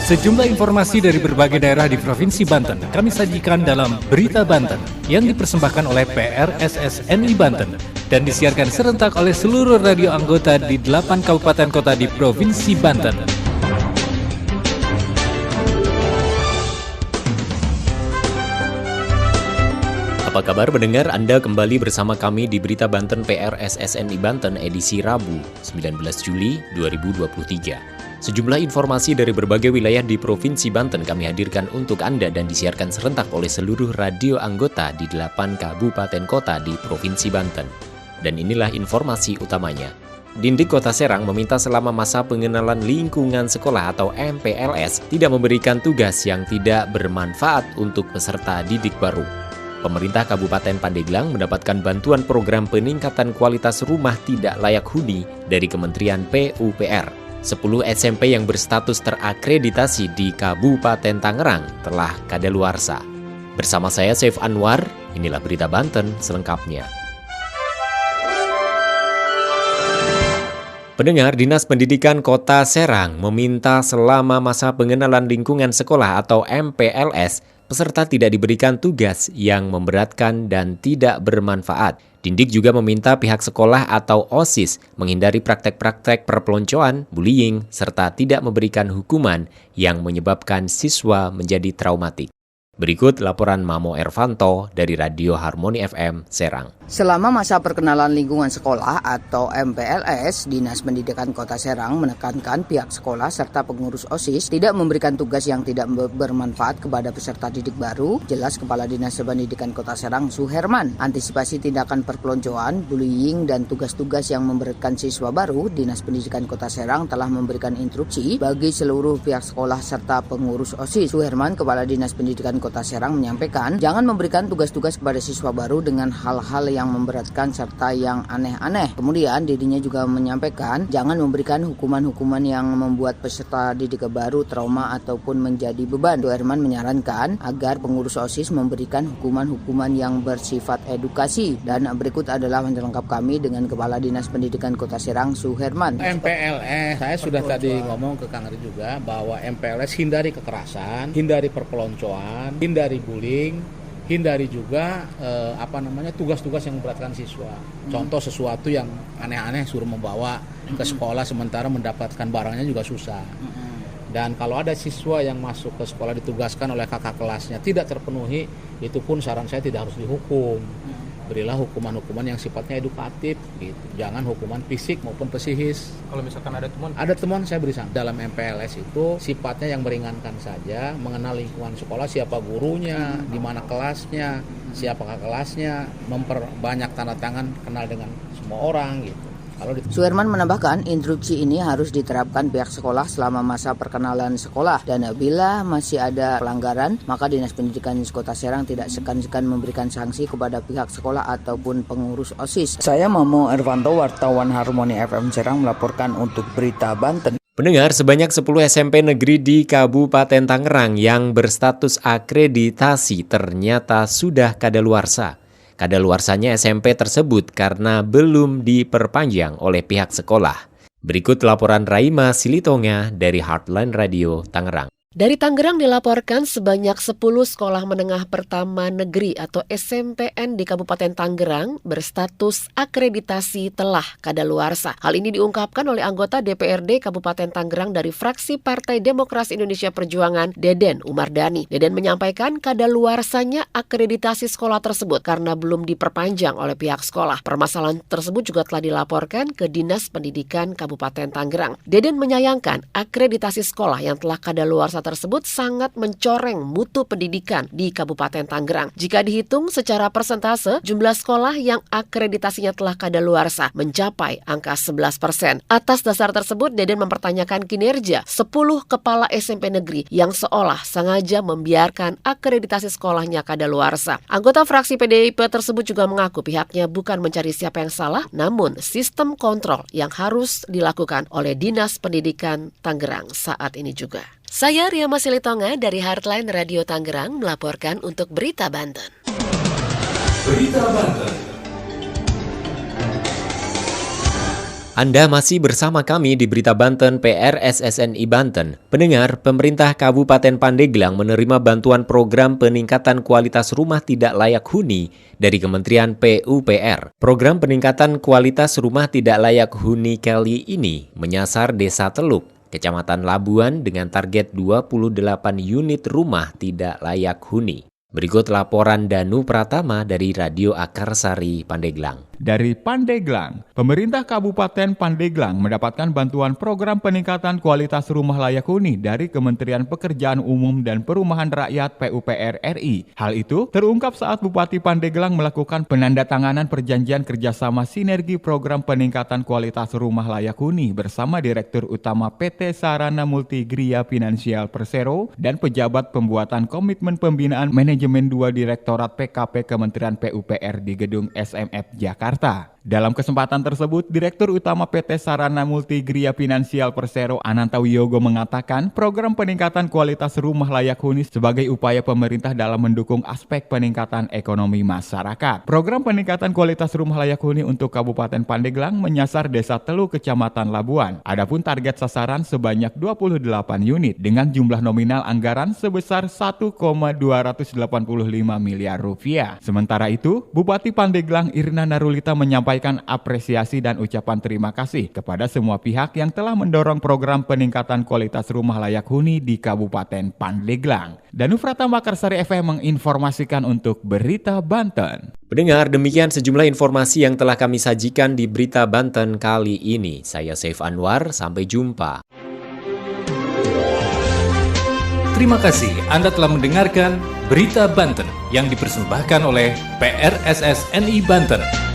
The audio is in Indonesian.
Sejumlah informasi dari berbagai daerah di Provinsi Banten kami sajikan dalam Berita Banten yang dipersembahkan oleh PRSSNI Banten dan disiarkan serentak oleh seluruh radio anggota di 8 kabupaten kota di Provinsi Banten. Apa kabar pendengar? Anda kembali bersama kami di Berita Banten PRSSNI Banten edisi Rabu 19 Juli 2023. Sejumlah informasi dari berbagai wilayah di Provinsi Banten kami hadirkan untuk Anda dan disiarkan serentak oleh seluruh radio anggota di 8 kabupaten kota di Provinsi Banten. Dan inilah informasi utamanya. Dindik Kota Serang meminta selama masa pengenalan lingkungan sekolah atau MPLS tidak memberikan tugas yang tidak bermanfaat untuk peserta didik baru. Pemerintah Kabupaten Pandeglang mendapatkan bantuan program peningkatan kualitas rumah tidak layak huni dari Kementerian PUPR. 10 SMP yang berstatus terakreditasi di Kabupaten Tangerang telah kadaluarsa. Bersama saya Saif Anwar, inilah Berita Banten selengkapnya. Pendengar, Dinas Pendidikan Kota Serang meminta selama masa pengenalan lingkungan sekolah atau MPLS, peserta tidak diberikan tugas yang memberatkan dan tidak bermanfaat. Dindik juga meminta pihak sekolah atau OSIS menghindari praktek-praktek perpeloncoan, bullying, serta tidak memberikan hukuman yang menyebabkan siswa menjadi traumatik. Berikut laporan Mamo Ervanto dari Radio Harmoni FM Serang. Selama masa perkenalan lingkungan sekolah atau MPLS, Dinas Pendidikan Kota Serang menekankan pihak sekolah serta pengurus OSIS tidak memberikan tugas yang tidak bermanfaat kepada peserta didik baru. Jelas Kepala Dinas Pendidikan Kota Serang Suherman. Antisipasi tindakan perpeloncoan, bullying, dan tugas-tugas yang memberatkan siswa baru, Dinas Pendidikan Kota Serang telah memberikan instruksi bagi seluruh pihak sekolah serta pengurus OSIS. Suherman, Kepala Dinas Pendidikan Kota Serang menyampaikan, jangan memberikan tugas-tugas kepada siswa baru dengan hal-hal yang memberatkan serta yang aneh-aneh. Kemudian dirinya juga menyampaikan, jangan memberikan hukuman-hukuman yang membuat peserta didik baru trauma ataupun menjadi beban. Suherman menyarankan agar pengurus OSIS memberikan hukuman-hukuman yang bersifat edukasi. Dan berikut adalah lengkap kami dengan Kepala Dinas Pendidikan Kota Serang Suherman. MPLS, saya sudah tadi ngomong ke Kang Ari juga bahwa MPLS hindari kekerasan, hindari perpeloncoan, hindari bullying, hindari juga tugas-tugas yang memberatkan siswa. Contoh sesuatu yang aneh-aneh suruh membawa ke sekolah sementara mendapatkan barangnya juga susah. Dan kalau ada siswa yang masuk ke sekolah ditugaskan oleh kakak kelasnya tidak terpenuhi, itu pun saran saya tidak harus dihukum. Berilah hukuman-hukuman yang sifatnya edukatif gitu. Jangan hukuman fisik maupun psikis. Kalau misalkan ada temuan saya beri sanksi. Dalam MPLS itu sifatnya yang meringankan saja, mengenal lingkungan sekolah, siapa gurunya, di mana kelasnya, siapa kakak kelasnya, memperbanyak tanda tangan, kenal dengan semua orang gitu. Suherman menambahkan, instruksi ini harus diterapkan pihak sekolah selama masa perkenalan sekolah, dan bila masih ada pelanggaran, maka Dinas Pendidikan Kota Serang tidak segan-segan memberikan sanksi kepada pihak sekolah ataupun pengurus OSIS. Saya Mamo Ervanto, wartawan Harmoni FM Serang melaporkan untuk Berita Banten. Pendengar, sebanyak 10 SMP negeri di Kabupaten Tangerang yang berstatus akreditasi ternyata sudah kadaluarsa. Kadaluarsanya SMP tersebut karena belum diperpanjang oleh pihak sekolah. Berikut laporan Raima Silitonga dari Heartline Radio Tangerang. Dari Tangerang dilaporkan sebanyak 10 sekolah menengah pertama negeri atau SMPN di Kabupaten Tangerang berstatus akreditasi telah kadaluarsa. Hal ini diungkapkan oleh anggota DPRD Kabupaten Tangerang dari fraksi Partai Demokrasi Indonesia Perjuangan, Deden Umardani. Deden menyampaikan kadaluarsanya akreditasi sekolah tersebut karena belum diperpanjang oleh pihak sekolah. Permasalahan tersebut juga telah dilaporkan ke Dinas Pendidikan Kabupaten Tangerang. Deden menyayangkan akreditasi sekolah yang telah kadaluarsa tersebut sangat mencoreng mutu pendidikan di Kabupaten Tangerang. Jika dihitung secara persentase, jumlah sekolah yang akreditasinya telah kadaluarsa mencapai angka 11%. Atas dasar tersebut, Deden mempertanyakan kinerja 10 kepala SMP negeri yang seolah sengaja membiarkan akreditasi sekolahnya kadaluarsa. Anggota fraksi PDIP tersebut juga mengaku pihaknya bukan mencari siapa yang salah, namun sistem kontrol yang harus dilakukan oleh Dinas Pendidikan Tangerang saat ini juga. Saya Ria Masilitonga dari Heartline Radio Tangerang melaporkan untuk Berita Banten. Berita Banten. Anda masih bersama kami di Berita Banten PRSSNI Banten. Pendengar, pemerintah Kabupaten Pandeglang menerima bantuan program peningkatan kualitas rumah tidak layak huni dari Kementerian PUPR. Program peningkatan kualitas rumah tidak layak huni kali ini menyasar Desa Teluk, Kecamatan Labuan dengan target 28 unit rumah tidak layak huni. Berikut laporan Danu Pratama dari Radio Akarsari Pandeglang. Dari Pandeglang, pemerintah Kabupaten Pandeglang mendapatkan bantuan program peningkatan kualitas rumah layak huni dari Kementerian Pekerjaan Umum dan Perumahan Rakyat PUPR RI. Hal itu terungkap saat Bupati Pandeglang melakukan penandatanganan perjanjian kerjasama sinergi program peningkatan kualitas rumah layak huni bersama Direktur Utama PT Sarana Multigria Finansial Persero dan pejabat pembuatan komitmen pembinaan manajemen 2 Direktorat PKP Kementerian PUPR di Gedung SMF Jakarta. Dalam kesempatan tersebut, Direktur Utama PT Sarana Multigria Finansial Persero Ananta Wiyogo mengatakan program peningkatan kualitas rumah layak huni sebagai upaya pemerintah dalam mendukung aspek peningkatan ekonomi masyarakat. Program peningkatan kualitas rumah layak huni untuk Kabupaten Pandeglang menyasar Desa Teluk, Kecamatan Labuan. Adapun target sasaran sebanyak 28 unit dengan jumlah nominal anggaran sebesar 1,285 miliar rupiah. Sementara itu, Bupati Pandeglang Irna Narulita menyampaikan apresiasi dan ucapan terima kasih kepada semua pihak yang telah mendorong program peningkatan kualitas rumah layak huni di Kabupaten Pandeglang. Danu Pratama Akarsari FM menginformasikan untuk Berita Banten. Pendengar, demikian sejumlah informasi yang telah kami sajikan di Berita Banten kali ini. Saya Saif Anwar, sampai jumpa. Terima kasih Anda telah mendengarkan Berita Banten yang dipersembahkan oleh PRSSNI Banten.